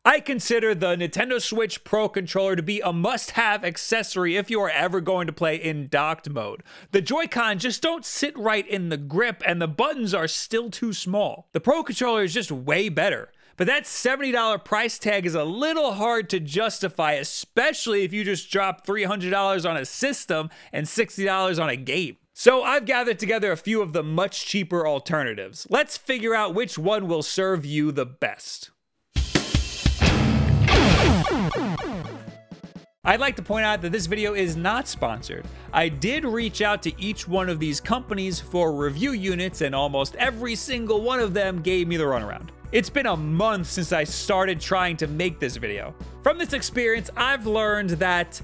I consider the Nintendo Switch Pro controller to be a must-have accessory if you are ever going to play in docked mode. The Joy-Con just don't sit right in the grip, and the buttons are still too small. The Pro controller is just way better. But that $70 price tag is a little hard to justify, especially if you just drop $300 on a system and $60 on a game. So I've gathered together a few of the much cheaper alternatives. Let's figure out which one will serve you the best. I'd like to point out that this video is not sponsored. I did reach out to each one of these companies for review units, and almost every single one of them gave me the runaround. It's been a month since I started trying to make this video. From this experience, I've learned that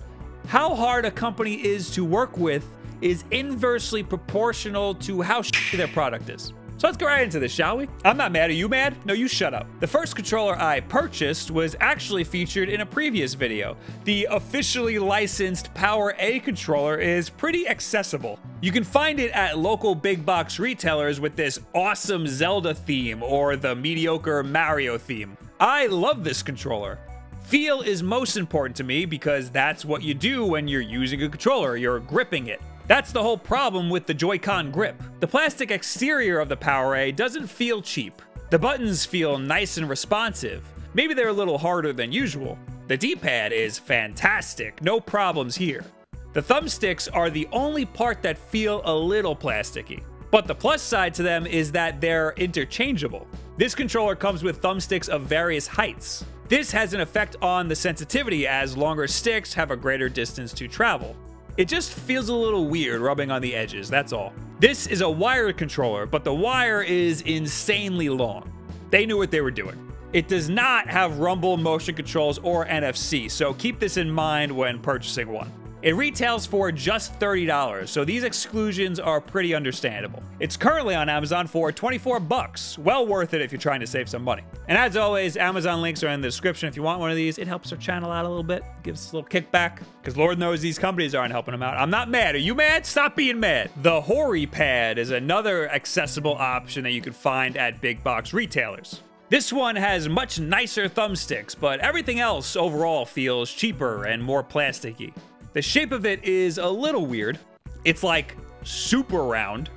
how hard a company is to work with is inversely proportional to how shitty their product is. So let's go right into this, shall we? I'm not mad. Are you mad? No, you shut up. The first controller I purchased was actually featured in a previous video. The officially licensed Powerade controller is pretty accessible. You can find it at local big box retailers with this awesome Zelda theme or the mediocre Mario theme. I love this controller. Feel is most important to me because that's what you do when you're using a controller. You're gripping it. That's the whole problem with the Joy-Con grip. The plastic exterior of the Powerade doesn't feel cheap. The buttons feel nice and responsive. Maybe they're a little harder than usual. The D-pad is fantastic, no problems here. The thumbsticks are the only part that feel a little plasticky. But the plus side to them is that they're interchangeable. This controller comes with thumbsticks of various heights. This has an effect on the sensitivity as longer sticks have a greater distance to travel. It just feels a little weird rubbing on the edges, that's all. This is a wired controller, but the wire is insanely long. They knew what they were doing. It does not have rumble, motion controls, or NFC, so keep this in mind when purchasing one. It retails for just $30, so these exclusions are pretty understandable. It's currently on Amazon for 24 bucks. Well worth it if you're trying to save some money. And as always, Amazon links are in the description if you want one of these. It helps our channel out a little bit, gives us a little kickback, because Lord knows these companies aren't helping them out. I'm not mad. Are you mad? Stop being mad. The Hoary Pad is another accessible option that you can find at big box retailers. This one has much nicer thumbsticks, but everything else overall feels cheaper and more plasticky. The shape of it is a little weird. It's like super round.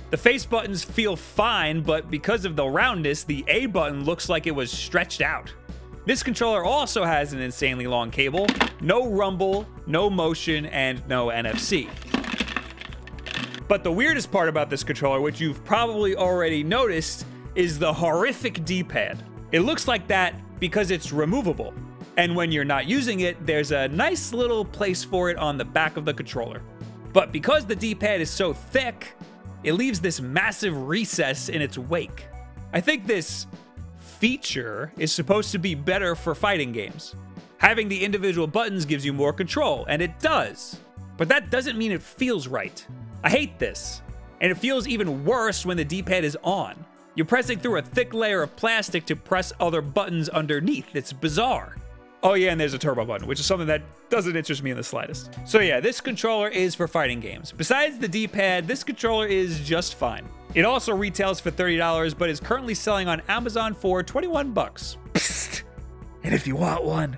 The face buttons feel fine, but because of the roundness, the A button looks like it was stretched out. This controller also has an insanely long cable, no rumble, no motion, and no NFC. But the weirdest part about this controller, which you've probably already noticed, is the horrific D-pad. It looks like that because it's removable. And when you're not using it, there's a nice little place for it on the back of the controller. But because the D-pad is so thick, it leaves this massive recess in its wake. I think this feature is supposed to be better for fighting games. Having the individual buttons gives you more control, and it does. But that doesn't mean it feels right. I hate this. And it feels even worse when the D-pad is on. You're pressing through a thick layer of plastic to press other buttons underneath. It's bizarre. Oh yeah, and there's a turbo button, which is something that doesn't interest me in the slightest. So yeah, this controller is for fighting games. Besides the D-pad, this controller is just fine. It also retails for $30, but is currently selling on Amazon for 21 bucks. Psst. And if you want one,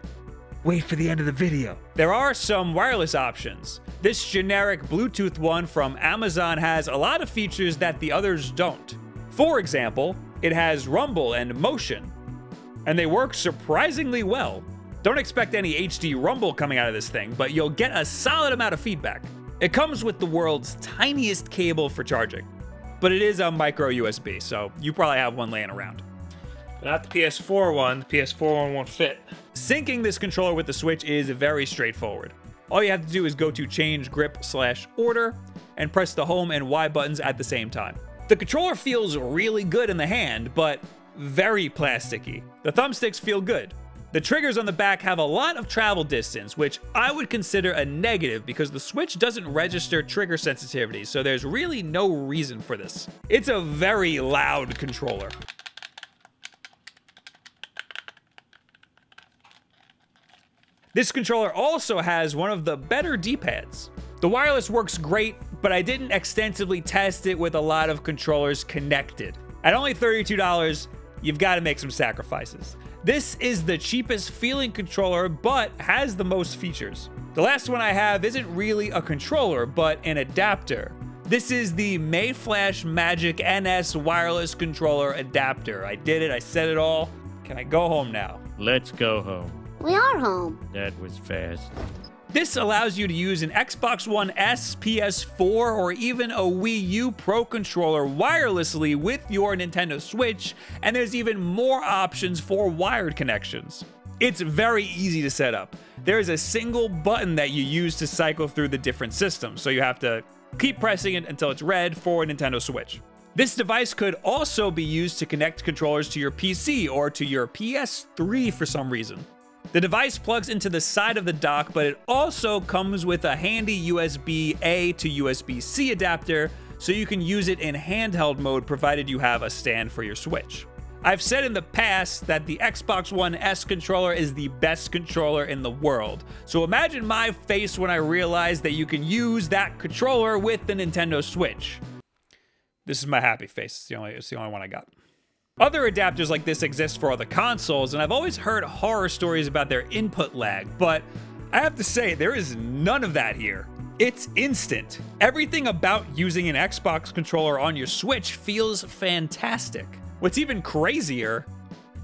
wait for the end of the video. There are some wireless options. This generic Bluetooth one from Amazon has a lot of features that the others don't. For example, it has rumble and motion, and they work surprisingly well. Don't expect any HD rumble coming out of this thing, but you'll get a solid amount of feedback. It comes with the world's tiniest cable for charging, but it is a micro USB, so you probably have one laying around. Not the PS4 one. The PS4 one won't fit. Syncing this controller with the Switch is very straightforward. All you have to do is go to change grip/order and press the home and Y buttons at the same time. The controller feels really good in the hand, but very plasticky. The thumbsticks feel good. The triggers on the back have a lot of travel distance, which I would consider a negative because the Switch doesn't register trigger sensitivity, so there's really no reason for this. It's a very loud controller. This controller also has one of the better D-pads. The wireless works great, but I didn't extensively test it with a lot of controllers connected. At only $32, you've got to make some sacrifices. This is the cheapest feeling controller, but has the most features. The last one I have isn't really a controller, but an adapter. This is the Mayflash Magic NS wireless controller adapter. I did it, I said it all. Can I go home now? Let's go home. We are home. That was fast. This allows you to use an Xbox One S, PS4, or even a Wii U Pro controller wirelessly with your Nintendo Switch, and there's even more options for wired connections. It's very easy to set up. There is a single button that you use to cycle through the different systems, so you have to keep pressing it until it's red for a Nintendo Switch. This device could also be used to connect controllers to your PC or to your PS3 for some reason. The device plugs into the side of the dock, but it also comes with a handy USB-A to USB-C adapter, so you can use it in handheld mode provided you have a stand for your Switch. I've said in the past that the Xbox One S controller is the best controller in the world. So imagine my face when I realized that you can use that controller with the Nintendo Switch. This is my happy face. It's the only one I got. Other adapters like this exist for other consoles, and I've always heard horror stories about their input lag, but I have to say, there is none of that here. It's instant. Everything about using an Xbox controller on your Switch feels fantastic. What's even crazier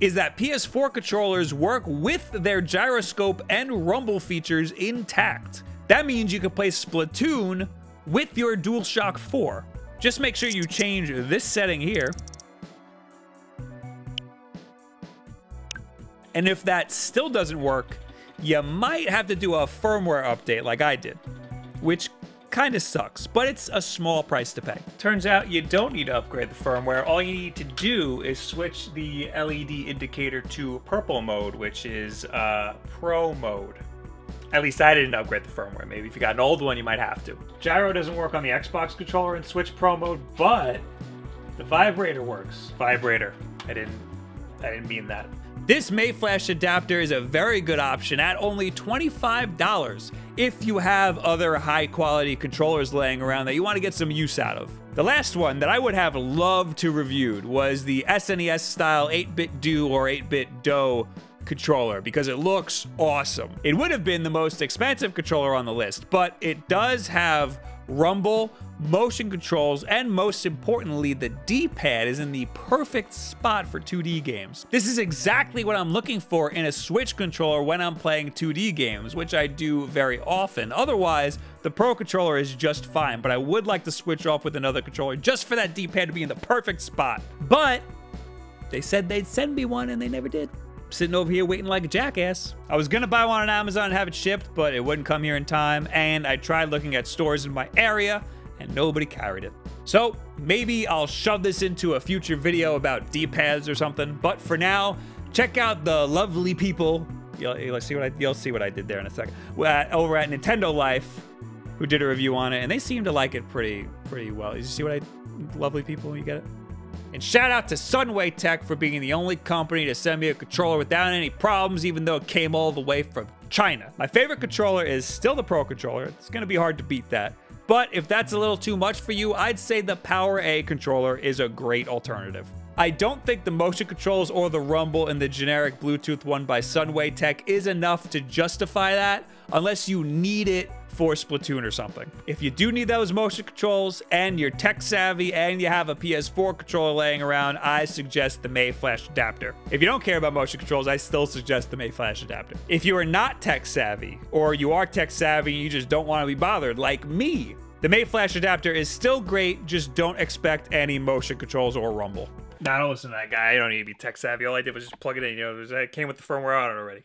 is that PS4 controllers work with their gyroscope and rumble features intact. That means you can play Splatoon with your DualShock 4. Just make sure you change this setting here. And if that still doesn't work, you might have to do a firmware update like I did, which kind of sucks, but it's a small price to pay. Turns out you don't need to upgrade the firmware. All you need to do is switch the LED indicator to purple mode, which is Pro mode. At least I didn't upgrade the firmware. Maybe if you got an old one, you might have to. Gyro doesn't work on the Xbox controller in Switch Pro mode, but the vibrator works. Vibrator. I didn't mean that. This Mayflash adapter is a very good option at only $25 if you have other high quality controllers laying around that you want to get some use out of. The last one that I would have loved to reviewed was the SNES style 8-bit Do or 8-bit Do controller because it looks awesome. It would have been the most expensive controller on the list, but it does have rumble, motion controls, and most importantly, the D-pad is in the perfect spot for 2D games. This is exactly what I'm looking for in a Switch controller when I'm playing 2D games, which I do very often. Otherwise, the Pro controller is just fine, but I would like to switch off with another controller just for that D-pad to be in the perfect spot. But they said they'd send me one and they never did. Sitting over here waiting like a jackass. I was gonna buy one on Amazon and have it shipped, but it wouldn't come here in time, and I tried looking at stores in my area, and nobody carried it. So maybe I'll shove this into a future video about D-pads or something, but for now, check out the lovely people, you'll see what I did there in a second, over at Nintendo Life, who did a review on it, and they seem to like it pretty well. You see what lovely people, you get it? And shout out to Sunway Tech for being the only company to send me a controller without any problems, even though it came all the way from China. My favorite controller is still the Pro controller. It's gonna be hard to beat that. But if that's a little too much for you, I'd say the Powerade controller is a great alternative. I don't think the motion controls or the rumble in the generic Bluetooth one by Sunway Tech is enough to justify that unless you need it for Splatoon or something. If you do need those motion controls and you're tech savvy and you have a PS4 controller laying around, I suggest the Mayflash adapter. If you don't care about motion controls, I still suggest the Mayflash adapter. If you are not tech savvy, or you are tech savvy and you just don't want to be bothered, like me, the Mayflash adapter is still great, just don't expect any motion controls or rumble. Nah, don't listen to that guy. I don't need to be tech savvy. All I did was just plug it in. It came with the firmware on it already.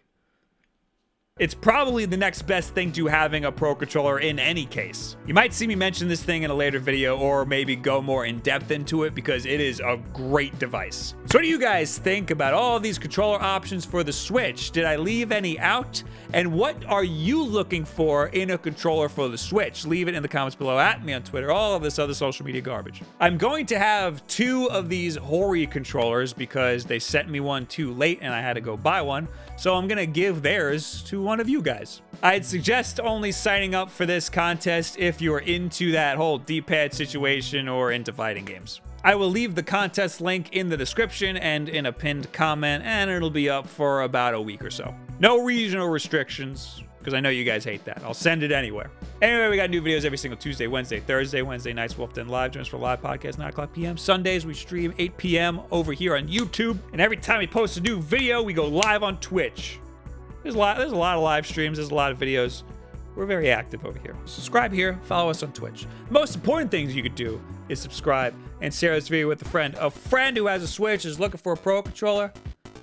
It's probably the next best thing to having a Pro controller in any case. You might see me mention this thing in a later video or maybe go more in depth into it because it is a great device. So what do you guys think about all of these controller options for the Switch? Did I leave any out? And what are you looking for in a controller for the Switch? Leave it in the comments below, at me on Twitter, all of this other social media garbage. I'm going to have 2 of these Hoary controllers because they sent me one too late and I had to go buy one. So I'm gonna give theirs to one of you guys. I'd suggest only signing up for this contest if you're into that whole D-pad situation or into fighting games. I will leave the contest link in the description and in a pinned comment, and it'll be up for about a week or so. No regional restrictions, because I know you guys hate that. I'll send it anywhere. Anyway, we got new videos every single Tuesday, Wednesday, Thursday. Wednesday nights, Wulff Den Live. Join us for live podcast, 9 o'clock p.m. Sundays, we stream 8 p.m. over here on YouTube. And every time we post a new video, we go live on Twitch. There's a lot of live streams. There's a lot of videos. We're very active over here. Subscribe here. Follow us on Twitch. The most important things you could do is subscribe and share this video with a friend. A friend who has a Switch, is looking for a Pro Controller,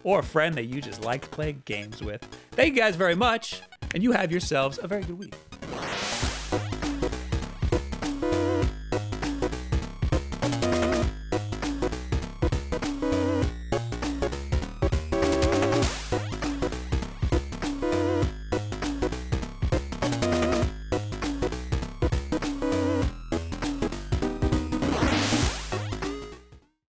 or a friend that you just like to play games with. Thank you guys very much, and you have yourselves a very good week.